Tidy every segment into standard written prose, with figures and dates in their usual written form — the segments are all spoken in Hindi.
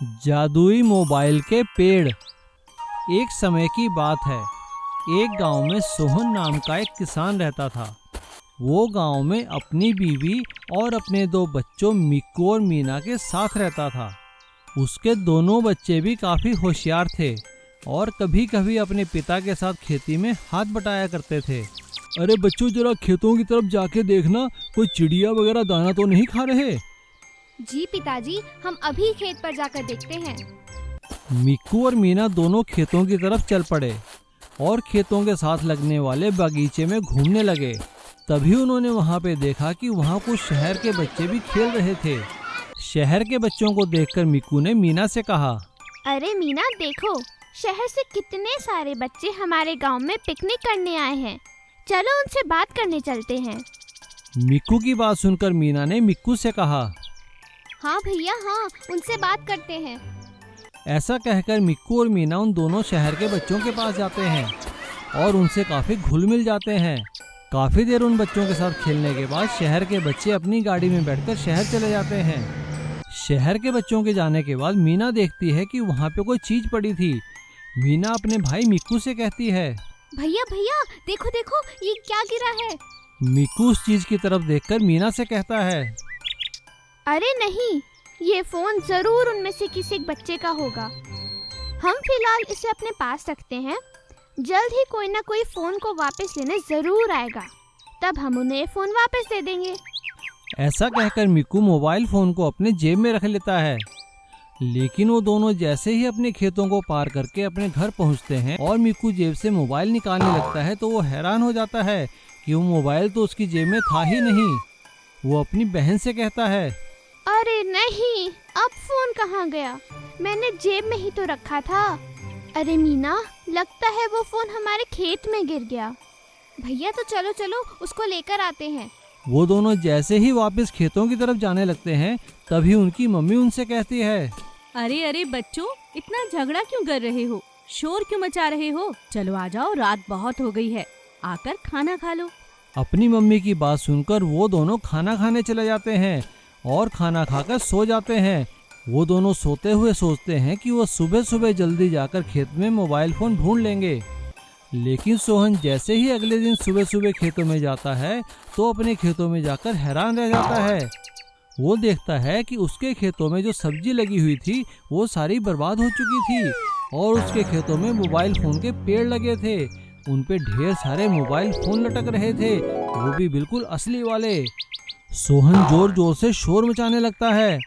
जादुई मोबाइल के पेड़। एक समय की बात है, एक गांव में सोहन नाम का एक किसान रहता था। वो गांव में अपनी बीवी और अपने दो बच्चों मिक्कू और मीना के साथ रहता था। उसके दोनों बच्चे भी काफ़ी होशियार थे और कभी कभी अपने पिता के साथ खेती में हाथ बटाया करते थे। अरे बच्चों, जरा खेतों की तरफ जाके देखना, कोई चिड़िया वगैरह दाना तो नहीं खा रहे। जी पिताजी, हम अभी खेत पर जाकर देखते हैं। मिक्कू और मीना दोनों खेतों की तरफ चल पड़े और खेतों के साथ लगने वाले बागीचे में घूमने लगे। तभी उन्होंने वहां पे देखा कि वहां कुछ शहर के बच्चे भी खेल रहे थे। शहर के बच्चों को देखकर मिक्कू ने मीना से कहा, अरे मीना देखो, शहर से कितने सारे बच्चे हमारे गांव में पिकनिक करने आए हैं। चलो उनसे बात करने चलते हैं। मिक्कू की बात सुनकर मीना ने मिक्कू से कहा, हाँ भैया हाँ, उनसे बात करते हैं। ऐसा कहकर मिक्कू और मीना उन दोनों शहर के बच्चों के पास जाते हैं और उनसे काफ़ी घुल मिल जाते हैं। काफ़ी देर उन बच्चों के साथ खेलने के बाद शहर के बच्चे अपनी गाड़ी में बैठकर शहर चले जाते हैं। शहर के बच्चों के जाने के बाद मीना देखती है कि वहाँ पे कोई चीज़ पड़ी थी। मीना अपने भाई मिक्कू से कहती है, भैया भैया देखो देखो, ये क्या गिरा है। मिक्कू उस चीज़ की तरफ देखकर मीना से कहता है, अरे नहीं, ये फोन जरूर उनमें से किसी एक बच्चे का होगा। हम फिलहाल इसे अपने पास रखते हैं। जल्द ही कोई ना कोई फोन को वापस लेने जरूर आएगा, तब हम उन्हें फोन वापस दे देंगे। ऐसा कहकर मिक्कू मोबाइल फोन को अपने जेब में रख लेता है। लेकिन वो दोनों जैसे ही अपने खेतों को पार करके अपने घर पहुंचते हैं और मिक्कू जेब से मोबाइल निकालने लगता है तो वो हैरान हो जाता है कि वो मोबाइल तो उसकी जेब में था ही नहीं। वो अपनी बहन से कहता है, अरे नहीं, अब फोन कहाँ गया? मैंने जेब में ही तो रखा था। अरे मीना, लगता है वो फोन हमारे खेत में गिर गया। भैया तो चलो चलो उसको लेकर आते हैं। वो दोनों जैसे ही वापस खेतों की तरफ जाने लगते हैं तभी उनकी मम्मी उनसे कहती है, अरे अरे बच्चों, इतना झगड़ा क्यों कर रहे हो? शोर क्यों मचा रहे हो? चलो आ जाओ, रात बहुत हो गई है, आकर खाना खा लो। अपनी मम्मी की बात सुनकर वो दोनों खाना खाने चले जाते हैं और खाना खाकर सो जाते हैं। वो दोनों सोते हुए सोचते हैं कि वो सुबह सुबह जल्दी जाकर खेत में मोबाइल फ़ोन ढूंढ लेंगे। लेकिन सोहन जैसे ही अगले दिन सुबह सुबह खेतों में जाता है तो अपने खेतों में जाकर हैरान रह जाता है। वो देखता है कि उसके खेतों में जो सब्जी लगी हुई थी वो सारी बर्बाद हो चुकी थी और उसके खेतों में मोबाइल फ़ोन के पेड़ लगे थे। उन पे ढेर सारे मोबाइल फ़ोन लटक रहे थे, वो भी बिल्कुल असली वाले। सोहन जोर जोर से शोर मचाने लगता है,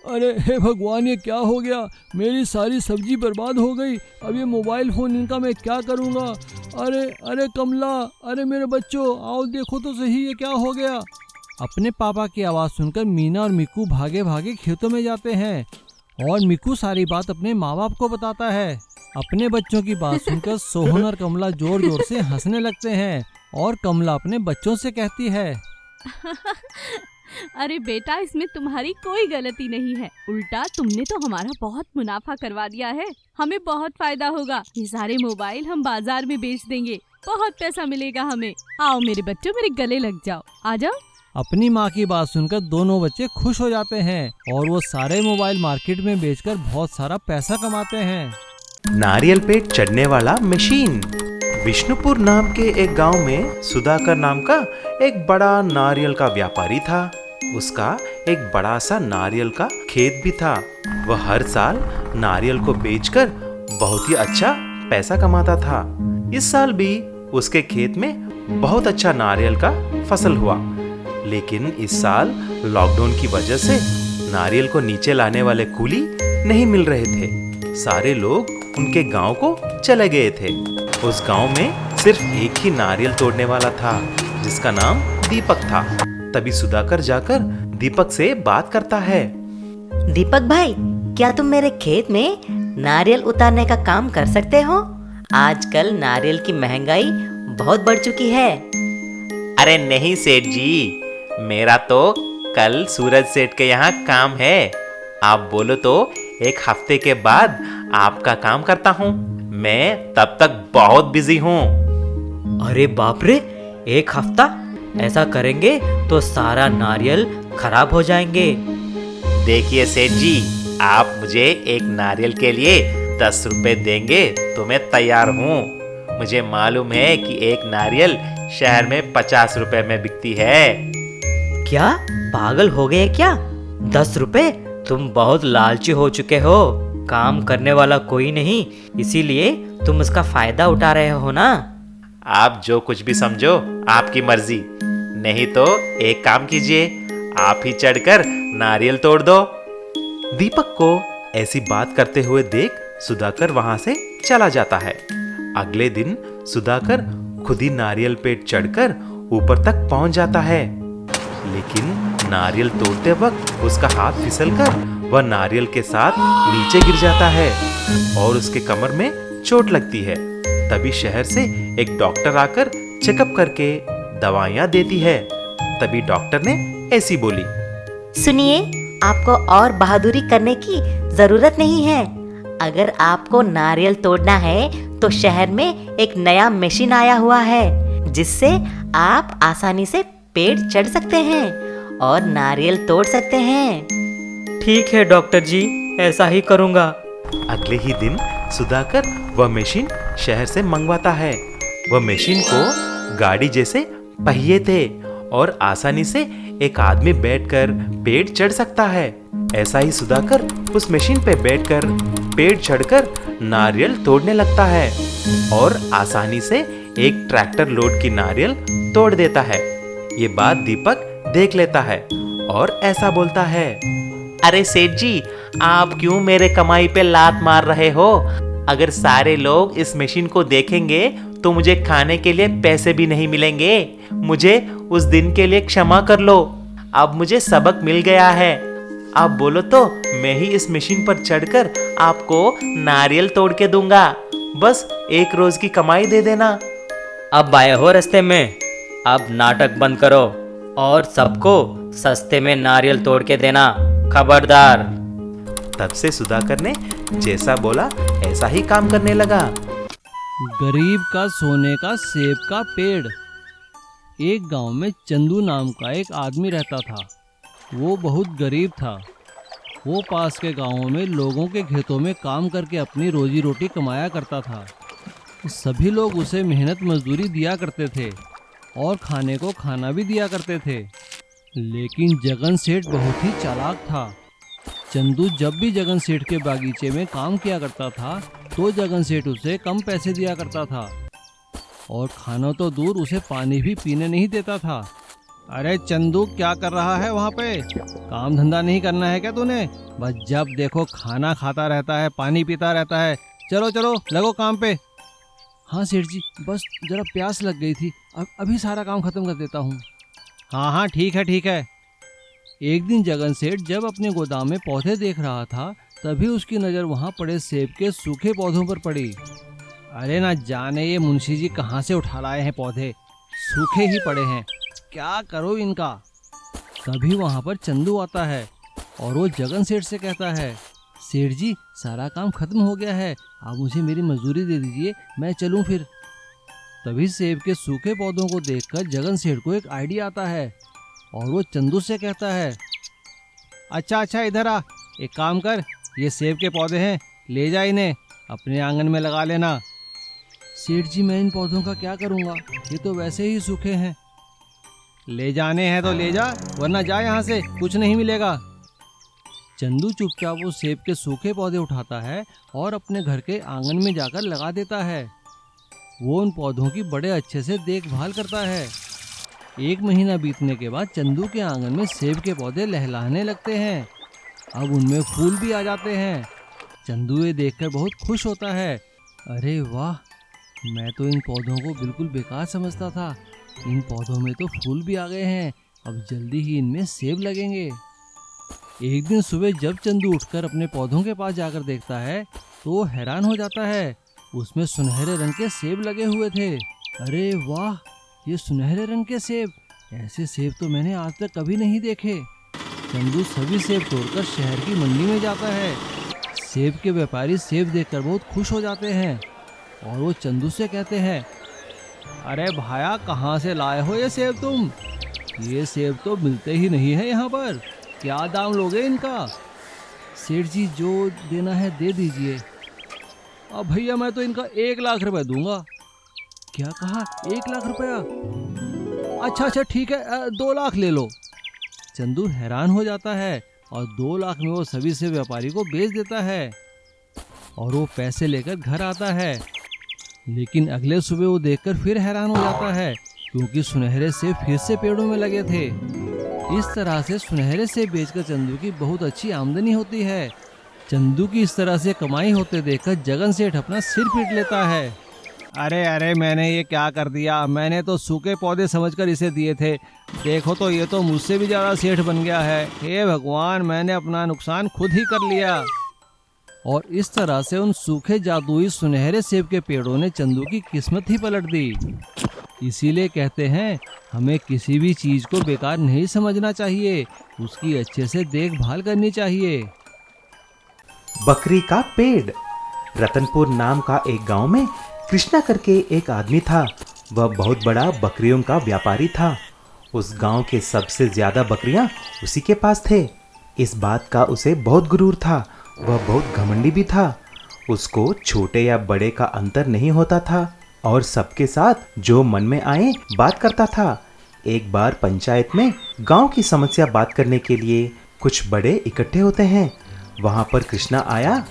अरे हे भगवान, ये क्या हो गया? मेरी सारी सब्जी बर्बाद हो गई। अब ये मोबाइल फ़ोन इनका मैं क्या करूँगा? अरे अरे कमला, अरे मेरे बच्चों, आओ देखो तो सही, ये क्या हो गया? अपने पापा की आवाज़ सुनकर मीना और मिक्कू भागे भागे खेतों में जाते हैं और मिक्कू सारी बात अपने माँ बाप को बताता है। अपने बच्चों की बात सुनकर सोहन और कमला जोर जोर से हंसने लगते हैं और कमला अपने बच्चों से कहती है, अरे बेटा, इसमें तुम्हारी कोई गलती नहीं है। उल्टा तुमने तो हमारा बहुत मुनाफा करवा दिया है। हमें बहुत फायदा होगा। ये सारे मोबाइल हम बाजार में बेच देंगे, बहुत पैसा मिलेगा हमें। आओ मेरे बच्चों, मेरे गले लग जाओ, आ जाओ। अपनी माँ की बात सुनकर दोनों बच्चे खुश हो जाते हैं और वो सारे मोबाइल मार्केट में बेचकर बहुत सारा पैसा कमाते हैं। नारियल पे चढ़ने वाला मशीन। विष्णुपुर नाम के एक गांव में सुधाकर नाम का एक बड़ा नारियल का व्यापारी था। उसका एक बड़ा सा नारियल का खेत भी था। वह हर साल नारियल को बेचकर बहुत ही अच्छा पैसा कमाता था। इस साल भी उसके खेत में बहुत अच्छा नारियल का फसल हुआ। लेकिन इस साल लॉकडाउन की वजह से नारियल को नीचे लाने वाले कूली नहीं मिल रहे थे। सारे लोग उनके गांव को चले गए थे। उस गांव में सिर्फ एक ही नारियल तोड़ने वाला था जिसका नाम दीपक था। तभी सुधाकर जाकर दीपक से बात करता है, दीपक भाई, क्या तुम मेरे खेत में नारियल उतारने का काम कर सकते हो? आजकल नारियल की महंगाई बहुत बढ़ चुकी है। अरे नहीं सेठ जी, मेरा तो कल सूरज सेठ के यहाँ काम है। आप बोलो तो एक हफ्ते के बाद आपका काम करता हूँ। मैं तब तक बहुत बिजी हूँ। अरे बाप रे, एक हफ्ता? ऐसा करेंगे तो सारा नारियल खराब हो जाएंगे। देखिए सेठ जी, आप मुझे एक नारियल के लिए 10 रुपए देंगे तो मैं तैयार हूँ। मुझे मालूम है कि एक नारियल शहर में 50 रुपए में बिकती है। क्या पागल हो गए क्या? 10 रुपए? तुम बहुत लालची हो चुके हो। काम करने वाला कोई नहीं, इसीलिए तुम उसका फायदा उठा रहे हो ना। आप जो कुछ भी समझो आपकी मर्जी, नहीं तो एक काम कीजिए, आप ही चढ़कर नारियल तोड़ दो। दीपक को ऐसी बात करते हुए देख सुधाकर वहां से चला जाता है। अगले दिन सुधाकर खुद ही नारियल पे चढ़कर ऊपर तक पहुंच जाता है, लेकिन नारियल तोड़ते वक्त उसका हाथ फिसलकर वह नारियल के साथ नीचे गिर जाता है और उसके कमर में चोट लगती है। तभी शहर से एक डॉक्टर आकर चेकअप करके दवाइयां देती है। तभी डॉक्टर ने ऐसी बोली, सुनिए, आपको और बहादुरी करने की जरूरत नहीं है। अगर आपको नारियल तोड़ना है तो शहर में एक नया मशीन आया हुआ है, जिससे आप आसानी से पेड़ चढ़ सकते हैं और नारियल तोड़ सकते हैं। ठीक है डॉक्टर जी, ऐसा ही करूँगा। अगले ही दिन सुधाकर वह मशीन शहर से मंगवाता है। वह मशीन को गाड़ी जैसे पहिए थे और आसानी से एक आदमी बैठकर पेड़ चढ़ सकता है। ऐसा ही सुधाकर उस मशीन पे बैठकर पेड़ चढ़कर नारियल तोड़ने लगता है और आसानी से एक ट्रैक्टर लोड की नारियल तोड़ देता है। ये बात दीपक देख लेता है और ऐसा बोलता है, अरे सेठ जी, आप क्यों मेरे कमाई पे लात मार रहे हो? अगर सारे लोग इस मशीन को देखेंगे तो मुझे खाने के लिए पैसे भी नहीं मिलेंगे। मुझे उस दिन के लिए क्षमा कर लो। अब मुझे सबक मिल गया है। आप बोलो तो मैं ही इस मशीन पर चढ़कर आपको नारियल तोड़ के दूंगा। बस 1 रोज की कमाई दे देना। अब आए हो रास्ते में, अब नाटक बंद करो और सबको सस्ते में नारियल तोड़ के देना, खबरदार। तब से सुधाकर ने जैसा बोला ऐसा ही काम करने लगा। गरीब का सोने का सेब का पेड़। एक गांव में चंदू नाम का एक आदमी रहता था। वो बहुत गरीब था। वो पास के गांवों में लोगों के खेतों में काम करके अपनी रोजी रोटी कमाया करता था। सभी लोग उसे मेहनत मजदूरी दिया करते थे और खाने को खाना भी दिया करते थे। लेकिन जगन सेठ बहुत ही चालाक था। चंदू जब भी जगन सेठ के बागीचे में काम किया करता था तो जगन सेठ उसे कम पैसे दिया करता था और खाना तो दूर, उसे पानी भी पीने नहीं देता था। अरे चंदू, क्या कर रहा है वहाँ पे? काम धंधा नहीं करना है क्या तूने? बस जब देखो खाना खाता रहता है, पानी पीता रहता है। चलो चलो लगो काम पे। हाँ सेठ जी, बस जरा प्यास लग गई थी, अब अभी सारा काम खत्म कर देता हूँ। हाँ हाँ ठीक है ठीक है। एक दिन जगन सेठ जब अपने गोदाम में पौधे देख रहा था तभी उसकी नज़र वहाँ पड़े सेब के सूखे पौधों पर पड़ी। अरे ना जाने ये मुंशी जी कहाँ से उठा लाए हैं पौधे, सूखे ही पड़े हैं, क्या करो इनका। तभी वहाँ पर चंदू आता है और वो जगन सेठ से कहता है, सेठ जी सारा काम खत्म हो गया है, आप मुझे मेरी मजदूरी दे दीजिए, मैं चलूँ फिर। तभी सेब के सूखे पौधों को देखकर जगन सेठ को एक आइडिया आता है और वो चंदू से कहता है, अच्छा इधर आ, एक काम कर, ये सेब के पौधे हैं, ले जा इन्हें अपने आंगन में लगा लेना। सेठ जी मैं इन पौधों का क्या करूँगा, ये तो वैसे ही सूखे हैं। ले जाने हैं तो ले जा, वरना जा यहाँ से, कुछ नहीं मिलेगा। चंदू चुपचाप वो सेब के सूखे पौधे उठाता है और अपने घर के आंगन में जाकर लगा देता है। वो उन पौधों की बड़े अच्छे से देखभाल करता है। 1 महीना बीतने के बाद चंदू के आंगन में सेब के पौधे लहलहाने लगते हैं। अब उनमें फूल भी आ जाते हैं। चंदू ये देखकर बहुत खुश होता है। अरे वाह, मैं तो इन पौधों को बिल्कुल बेकार समझता था, इन पौधों में तो फूल भी आ गए हैं, अब जल्दी ही इनमें सेब लगेंगे। एक दिन सुबह जब चंदू उठकर अपने पौधों के पास जाकर देखता है तो वो हैरान हो जाता है, उसमें सुनहरे रंग के सेब लगे हुए थे। अरे वाह, ये सुनहरे रंग के सेब, ऐसे सेब तो मैंने आज तक कभी नहीं देखे। चंदू सभी सेब तोड़कर शहर की मंडी में जाता है। सेब के व्यापारी सेब देखकर बहुत खुश हो जाते हैं और वो चंदू से कहते हैं, अरे भाया कहाँ से लाए हो ये सेब तुम? ये सेब तो मिलते ही नहीं है यहाँ पर, क्या दाम लोगे इनका? सेठ जी जो देना है दे दीजिए। अब भैया मैं तो इनका 1 लाख रुपए दूंगा। क्या कहा, 1 लाख रुपया? अच्छा अच्छा ठीक है, 2 लाख ले लो। चंदू हैरान हो जाता है और 2 लाख में वो सभी से व्यापारी को बेच देता है और वो पैसे लेकर घर आता है। लेकिन अगले सुबह वो देखकर फिर हैरान हो जाता है क्योंकि सुनहरे सेब फिर से पेड़ों में लगे थे। इस तरह से सुनहरे सेब बेचकर चंदू की बहुत अच्छी आमदनी होती है। चंदू की इस तरह से कमाई होते देखकर जगन सेठ अपना सिर पीट लेता है। अरे अरे मैंने ये क्या कर दिया, मैंने तो सूखे पौधे समझकर इसे दिए थे, देखो तो ये तो मुझसे भी ज़्यादा सेठ बन गया है। हे भगवान, मैंने अपना नुकसान खुद ही कर लिया। और इस तरह से उन सूखे जादुई सुनहरे सेब के पेड़ों ने चंदू की किस्मत ही पलट दी। इसीलिए कहते हैं हमें किसी भी चीज़ को बेकार नहीं समझना चाहिए, उसकी अच्छे से देखभाल करनी चाहिए। बकरी का पेड़। रतनपुर नाम का एक गांव में कृष्णा करके एक आदमी था। वह बहुत बड़ा बकरियों का व्यापारी था। उस गांव के सबसे ज्यादा बकरियां उसी के पास थे। इस बात का उसे बहुत गुरूर था। वह बहुत घमंडी भी था। उसको छोटे या बड़े का अंतर नहीं होता था और सबके साथ जो मन में आए बात करता था। एक बार पंचायत में गांव की समस्या बात करने के लिए कुछ बड़े इकट्ठे होते हैं। वहां पर कृष्णा आया।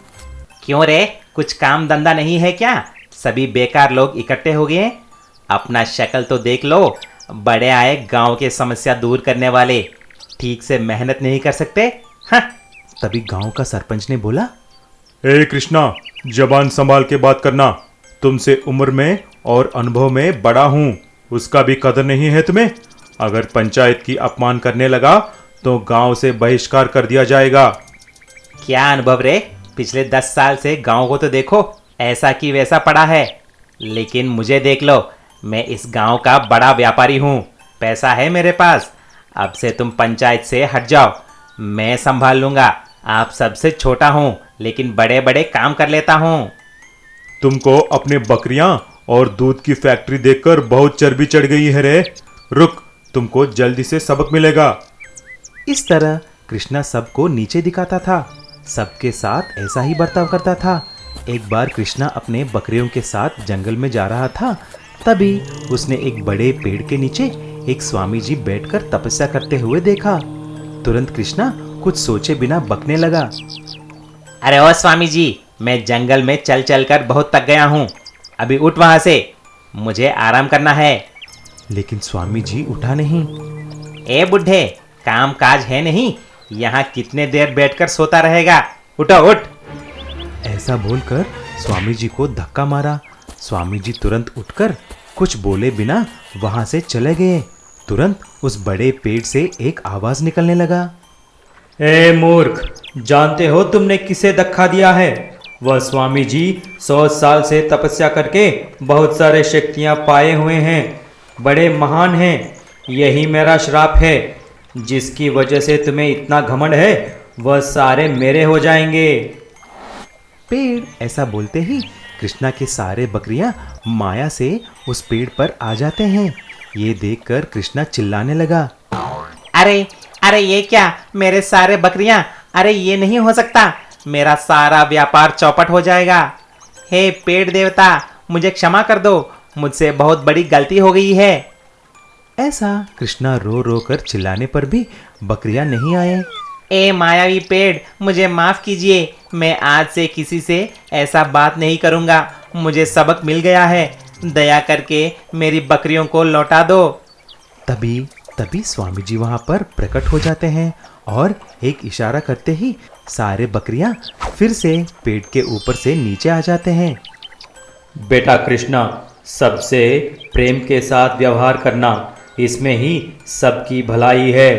क्यों रे, कुछ काम धंधा नहीं है क्या? सभी बेकार लोग इकट्ठे हो गए। अपना शक्ल तो देख लो। बड़े आए गांव के समस्या दूर करने वाले, ठीक से मेहनत नहीं कर सकते। हाँ। तभी गांव का सरपंच ने बोला, ए कृष्णा, जबान संभाल के बात करना। तुमसे उम्र में और अनुभव में बड़ा हूँ, उसका भी कदर नहीं है तुम्हें? अगर पंचायत की अपमान करने लगा तो गांव से बहिष्कार कर दिया जाएगा। क्या अनुभव रे? पिछले 10 साल से गांव को तो देखो, ऐसा की वैसा पड़ा है। लेकिन मुझे देख लो, मैं इस गांव का बड़ा व्यापारी हूँ, पैसा है मेरे पास। अब से तुम पंचायत से हट जाओ, मैं संभाल लूंगा। आप सबसे छोटा हूँ लेकिन बड़े बड़े काम कर लेता हूँ। तुमको अपने बकरियां और दूध की फैक्ट्री देखकर बहुत चर्बी चढ़ गई है रे। रुक, तुमको जल्दी से सबक मिलेगा। इस तरह कृष्णा सबको नीचे दिखाता था, सबके साथ ऐसा ही बर्ताव करता था। एक बार कृष्णा अपने बकरियों के साथ जंगल में जा रहा था। तभी उसने एक बड़े पेड़ के नीचे एक स्वामी जी बैठकर तपस्या करते हुए देखा। तुरंत कृष्णा कुछ सोचे बिना बकने लगा। अरे ओ स्वामी जी, मैं जंगल में चल चल कर बहुत थक गया हूँ, अभी उठ वहां से, मुझे आराम करना है। लेकिन स्वामी जी उठा नहीं। ए बुढ़े, काम काज है नहीं, यहाँ कितने देर बैठकर सोता रहेगा, उठो उठ। ऐसा बोलकर स्वामी जी को धक्का मारा। स्वामी जी तुरंत उठकर कुछ बोले बिना वहां से चले गए। तुरंत उस बड़े पेड़ से एक आवाज निकलने लगा। ए मूर्ख, जानते हो तुमने किसे धक्का दिया है? वह स्वामी जी 100 साल से तपस्या करके बहुत सारे शक्तियां पाए हुए हैं, बड़े महान हैं। यही मेरा श्राप है, जिसकी वजह से तुम्हें इतना घमंड है, वह सारे मेरे हो जाएंगे। पेड़ ऐसा बोलते ही कृष्णा के सारे बकरियां माया से उस पेड़ पर आ जाते हैं। ये देखकर कृष्णा चिल्लाने लगा। अरे अरे ये क्या, मेरे सारे बकरियां, अरे ये नहीं हो सकता, मेरा सारा व्यापार चौपट हो जाएगा। हे पेड़ देवता, मुझे क्षमा कर दो, मुझसे बहुत बड़ी गलती हो गई है। ऐसा कृष्णा रो रो कर चिल्लाने पर भी बकरियां नहीं आए। ए मायावी पेड़, मुझे माफ कीजिए, मैं आज से किसी से ऐसा बात नहीं करूंगा, मुझे सबक मिल गया है, दया करके मेरी बकरियों को लौटा दो। तभी स्वामी जी वहां पर प्रकट हो जाते हैं और एक इशारा करते ही सारे बकरियां फिर से पेड़ के ऊपर से नीचे आ जाते हैं। बेटा कृष्णा, सबसे प्रेम के साथ व्यवहार करना, इसमें ही सबकी भलाई है।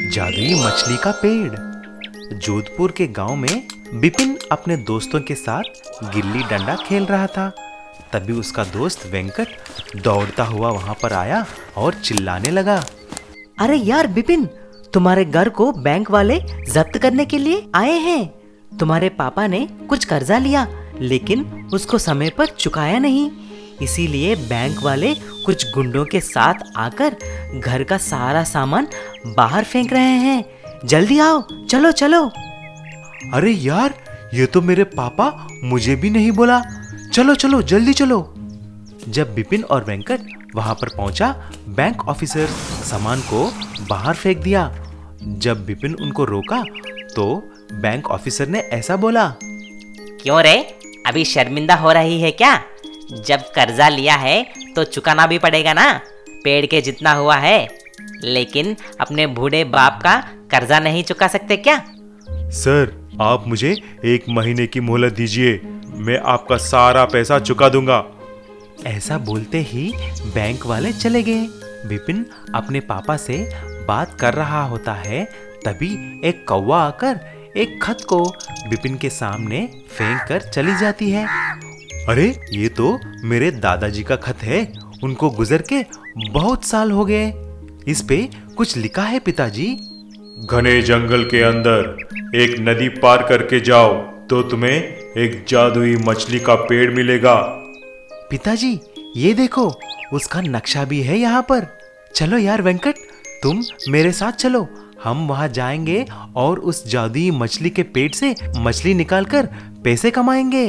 जादुई मछली का पेड़। जोधपुर के गांव में बिपिन अपने दोस्तों के साथ गिल्ली डंडा खेल रहा था। तभी उसका दोस्त वेंकट दौड़ता हुआ वहां पर आया और चिल्लाने लगा। अरे यार बिपिन, तुम्हारे घर को बैंक वाले जब्त करने के लिए आए हैं। तुम्हारे पापा ने कुछ कर्जा लिया लेकिन उसको समय पर चुकाया नहीं, इसीलिए बैंक वाले कुछ गुंडों के साथ आकर घर का सारा सामान बाहर फेंक रहे हैं। जल्दी आओ, चलो चलो। अरे यार, ये तो मेरे पापा मुझे भी नहीं बोला। चलो चलो जल्दी चलो। जब बिपिन और वेंकट वहां पर पहुंचा, बैंक ऑफिसर सामान को बाहर फेंक दिया। जब बिपिन उनको रोका तो बैंक ऑफिसर ने ऐसा बोला, क्यों रे, अभी शर्मिंदा हो रही है क्या? जब कर्जा लिया है तो चुकाना भी पड़ेगा ना, पेड़ के जितना हुआ है। लेकिन अपने बूढ़े बाप का कर्जा नहीं चुका सकते क्या? सर, आप मुझे 1 महीने की मोहलत दीजिए, मैं आपका सारा पैसा चुका दूंगा। ऐसा बोलते ही बैंक वाले चले गए। बिपिन अपने पापा से बात कर रहा होता है, तभी एक कौवा आकर एक खत को बिपिन के सामने फेंक कर चली जाती है। अरे, ये तो मेरे दादाजी का खत है, उनको गुजर के बहुत साल हो गए। इस पे कुछ लिखा है पिताजी। घने जंगल के अंदर एक नदी पार करके जाओ तो तुम्हें एक जादुई मछली का पेड़ मिलेगा। पिताजी, ये देखो, उसका नक्शा भी है यहाँ पर। चलो यार वेंकट, तुम मेरे साथ चलो, हम वहां जाएंगे और उस जादुई मछली के पेट से मछली निकालकर पैसे कमाएंगे।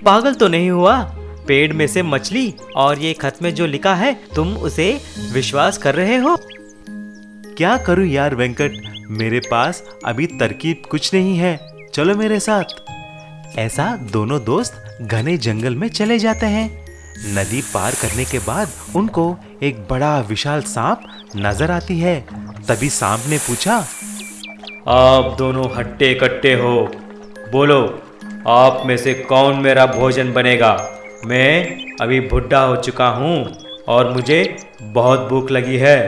पागल तो नहीं हुआ? पेड़ में से मछली और ये खत में जो लिखा है, तुम उसे विश्वास कर रहे हो? क्या करूं यार वेंकट, मेरे पास अभी तरकीब कुछ नहीं है। चलो मेरे साथ। ऐसा दोनों दोस्त घने जंगल में चले जाते हैं। नदी पार करने के बाद उनको एक बड़ा विशाल सांप नजर आती है। तभी सांप ने पूछा, आप दोनों हट्टे कट्टे हो, बोलो आप में से कौन मेरा भोजन बनेगा? मैं अभी बुढ़ा हो चुका हूँ और मुझे बहुत भूख लगी है।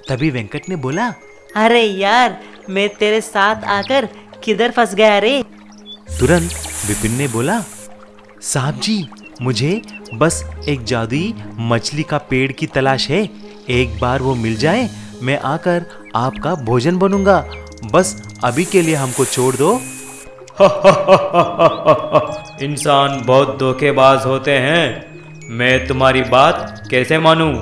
तभी वेंकट ने बोला, अरे यार, मैं तेरे साथ आकर किधर फंस गया रे? तुरंत बिपिन ने बोला, साहब जी, मुझे बस एक जादुई मछली का पेड़ की तलाश है। एक बार वो मिल जाए, मैं आकर आपका भोजन बनूंगा। बस अभी के लिए हमको छोड़ दो। इंसान बहुत धोखेबाज होते हैं, मैं तुम्हारी बात कैसे मानूं?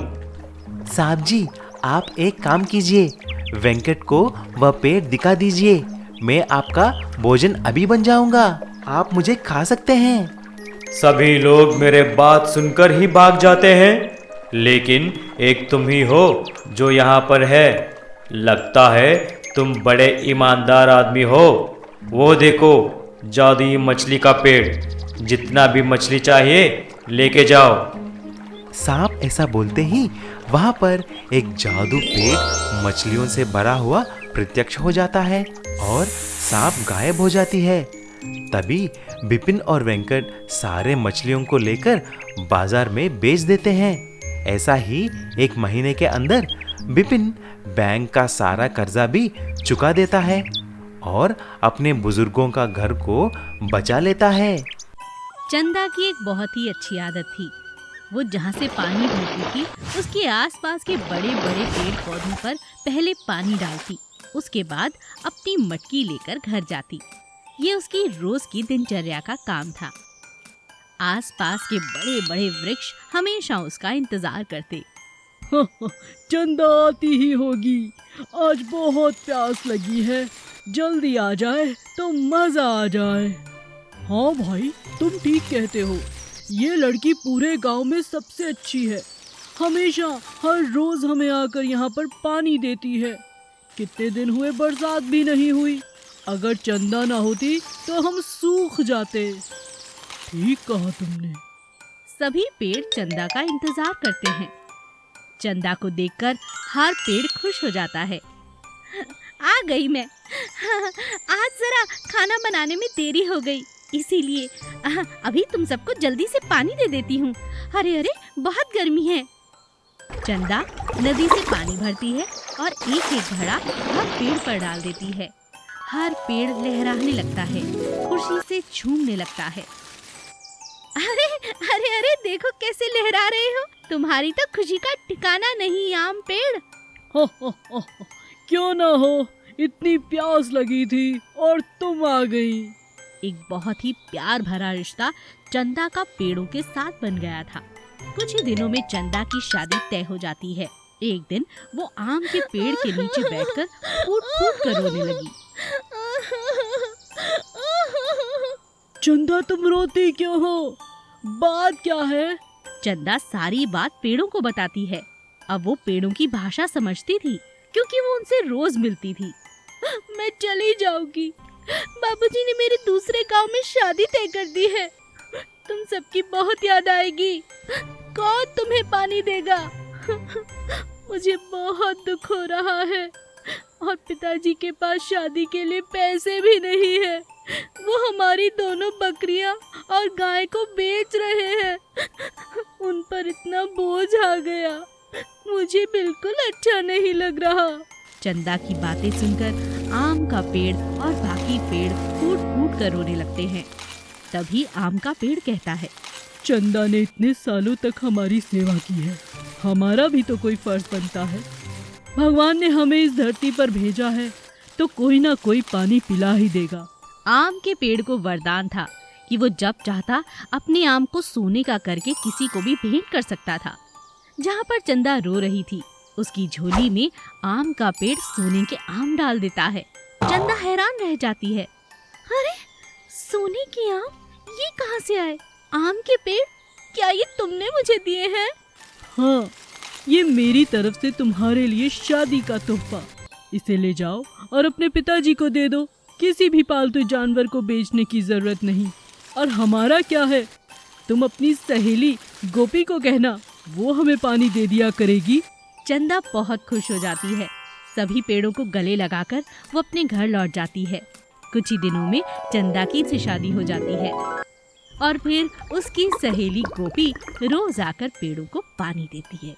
साहब जी, आप एक काम कीजिए, वेंकट को वह पेड़ दिखा दीजिए। मैं आपका भोजन अभी बन जाऊंगा, आप मुझे खा सकते हैं। सभी लोग मेरे बात सुनकर ही भाग जाते हैं, लेकिन एक तुम ही हो जो यहाँ पर है। लगता है तुम बड़े ईमानदार आदमी हो। वो देखो, जादुई मछली का पेड़, जितना भी मछली चाहिए लेके जाओ। सांप ऐसा बोलते ही वहां पर एक जादू पेड़ मछलियों से भरा हुआ प्रत्यक्ष हो जाता है और सांप गायब हो जाती है। तभी बिपिन और वेंकट सारे मछलियों को लेकर बाजार में बेच देते हैं। ऐसा ही 1 महीने के अंदर बिपिन बैंक का सारा कर्जा भी चुका देता है और अपने बुजुर्गों का घर को बचा लेता है। चंदा की एक बहुत ही अच्छी आदत थी। वो जहाँ से पानी भरती थी, उसके आसपास के बड़े बड़े पेड़ पौधों पर पहले पानी डालती, उसके बाद अपनी मटकी लेकर घर जाती। ये उसकी रोज की दिनचर्या का काम था। आसपास के बड़े बड़े वृक्ष हमेशा उसका इंतजार करते। चंदा आती ही होगी, आज बहुत प्यास लगी है, जल्दी आ जाए तो मजा आ जाए। हाँ भाई, तुम ठीक कहते हो, ये लड़की पूरे गांव में सबसे अच्छी है, हमेशा हर रोज हमें आकर यहाँ पर पानी देती है। कितने दिन हुए बरसात भी नहीं हुई, अगर चंदा ना होती तो हम सूख जाते। ठीक कहा तुमने। सभी पेड़ चंदा का इंतजार करते हैं। चंदा को देखकर हर पेड़ खुश हो जाता है। आ गई मैं। आज जरा खाना बनाने में देरी हो गई, इसीलिए अभी तुम सबको जल्दी से पानी दे देती हूँ। अरे अरे, बहुत गर्मी है। चंदा नदी से पानी भरती है और एक एक घड़ा हर पेड़ पर डाल देती है। हर पेड़ लहराने लगता है, खुशी से झूमने लगता है। अरे अरे अरे, देखो कैसे लहरा रहे हो, तुम्हारी तो खुशी का ठिकाना नहीं आम पेड़। हो, क्यों ना हो, इतनी प्यास लगी थी और तुम आ गई। एक बहुत ही प्यार भरा रिश्ता चंदा का पेड़ों के साथ बन गया था। कुछ ही दिनों में चंदा की शादी तय हो जाती है। एक दिन वो आम के पेड़ के नीचे बैठकर फूट फूट कर रोने लगी। चंदा तुम रोती क्यों हो? बात क्या है? चंदा सारी बात पेड़ों को बताती है। अब वो पेड़ों की भाषा समझती थी क्योंकि वो उनसे रोज मिलती थी। मैं चली जाऊंगी। बाबूजी ने मेरे दूसरे गांव में शादी तय कर दी है। तुम सबकी बहुत याद आएगी। कौन तुम्हें पानी देगा? मुझे बहुत दुख हो रहा है और पिताजी के पास शादी के लिए पैसे भी नहीं है। वो हमारी दोनों बकरियां और गाय को बेच रहे हैं। उन पर इतना बोझ आ गया, मुझे बिल्कुल अच्छा नहीं लग रहा। चंदा की बातें सुनकर आम का पेड़ और बाकी पेड़ फूट फूट कर रोने लगते हैं। तभी आम का पेड़ कहता है, चंदा ने इतने सालों तक हमारी सेवा की है, हमारा भी तो कोई फर्ज बनता है। भगवान ने हमें इस धरती पर भेजा है तो कोई ना कोई पानी पिला ही देगा। आम के पेड़ को वरदान था कि वो जब चाहता अपने आम को सोने का करके किसी को भी भेंट कर सकता था। जहाँ पर चंदा रो रही थी उसकी झोली में आम का पेड़ सोने के आम डाल देता है। चंदा हैरान रह जाती है, अरे सोने के आम ये कहाँ से आए? आम के पेड़, क्या ये तुमने मुझे दिए हैं? हाँ, ये मेरी तरफ से तुम्हारे लिए शादी का तोहफा। इसे ले जाओ और अपने पिताजी को दे दो। किसी भी पालतू जानवर को बेचने की जरूरत नहीं। और हमारा क्या है, तुम अपनी सहेली गोपी को कहना, वो हमें पानी दे दिया करेगी। चंदा बहुत खुश हो जाती है। सभी पेड़ों को गले लगाकर वो अपने घर लौट जाती है। कुछ ही दिनों में चंदा की से शादी हो जाती है और फिर उसकी सहेली गोपी रोज आकर पेड़ों को पानी देती है।